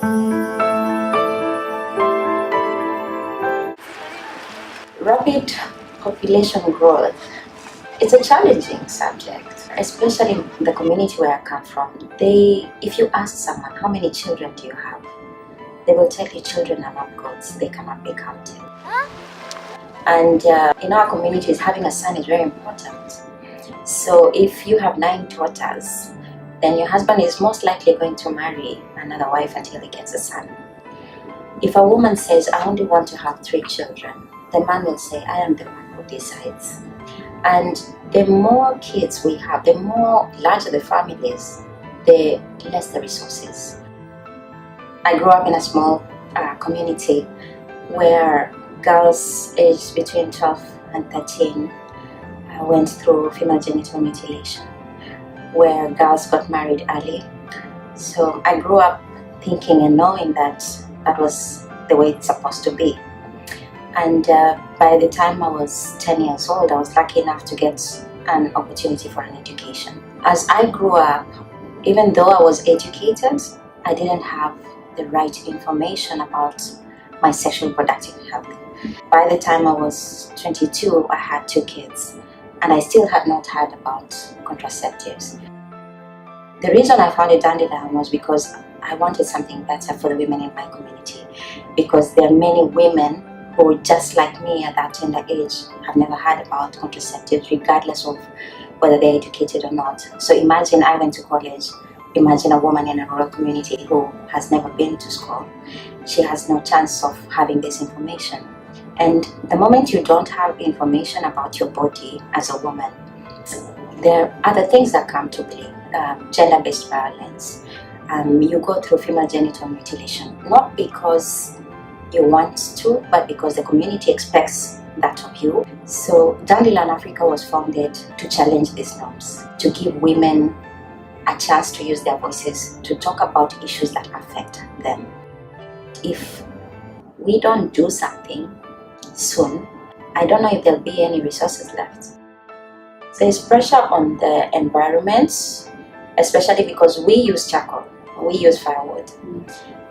Rapid population growth, it's a challenging subject, especially in the community where I come from. If you ask someone, how many children do you have? They will tell you children are not gods, they cannot be counted. And in our communities, having a son is very important. So if you have 9 daughters, then your husband is most likely going to marry another wife until he gets a son. If a woman says, I only want to have 3 children, the man will say, I am the one who decides. And the more kids we have, the more larger the families, the less the resources. I grew up in a small community where girls aged between 12 and 13 went through female genital mutilation, where girls got married early. So I grew up thinking and knowing that that was the way it's supposed to be. And by the time I was 10 years old, I was lucky enough to get an opportunity for an education. As I grew up, even though I was educated, I didn't have the right information about my sexual reproductive health. By the time I was 22, I had 2 kids, and I still had not heard about contraceptives. The reason I founded Dandelion was because I wanted something better for the women in my community, because there are many women who, just like me at that tender age, have never heard about contraceptives, regardless of whether they're educated or not. So imagine I went to college. Imagine a woman in a rural community who has never been to school. She has no chance of having this information. And the moment you don't have information about your body as a woman, there are other things that come to play. Gender-based violence. You go through female genital mutilation, not because you want to, but because the community expects that of you. So Dandelion Africa was founded to challenge these norms, to give women a chance to use their voices, to talk about issues that affect them. If we don't do something soon, I don't know if there'll be any resources left. There's pressure on the environment, especially because we use charcoal, we use firewood.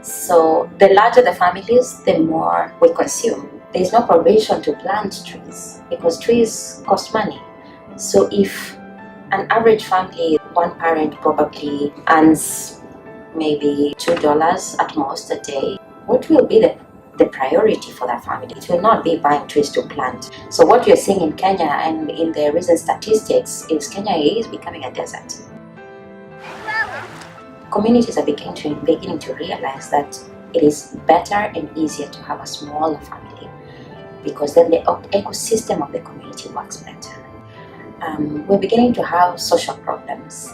So the larger the families, the more we consume. There's no provision to plant trees because trees cost money. So if an average family, one parent probably earns maybe $2 at most a day, what will be the priority for that family? It will not be buying trees to plant. So what you're seeing in Kenya and in the recent statistics is Kenya is becoming a desert. Communities are beginning to realize that it is better and easier to have a smaller family, because then the ecosystem of the community works better. We're beginning to have social problems.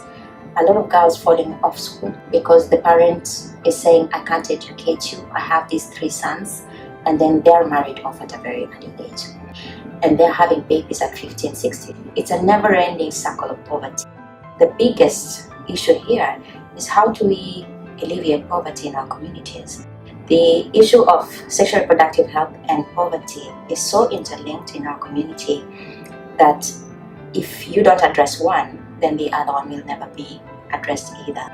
A lot of girls falling off school because the parent is saying, I can't educate you, I have these 3 sons, and then they're married off at a very early age. And they're having babies at 50 and 60. It's a never-ending cycle of poverty. The biggest issue here is how do we alleviate poverty in our communities? The issue of sexual reproductive health and poverty is so interlinked in our community that if you don't address one, then the other one will never be addressed either.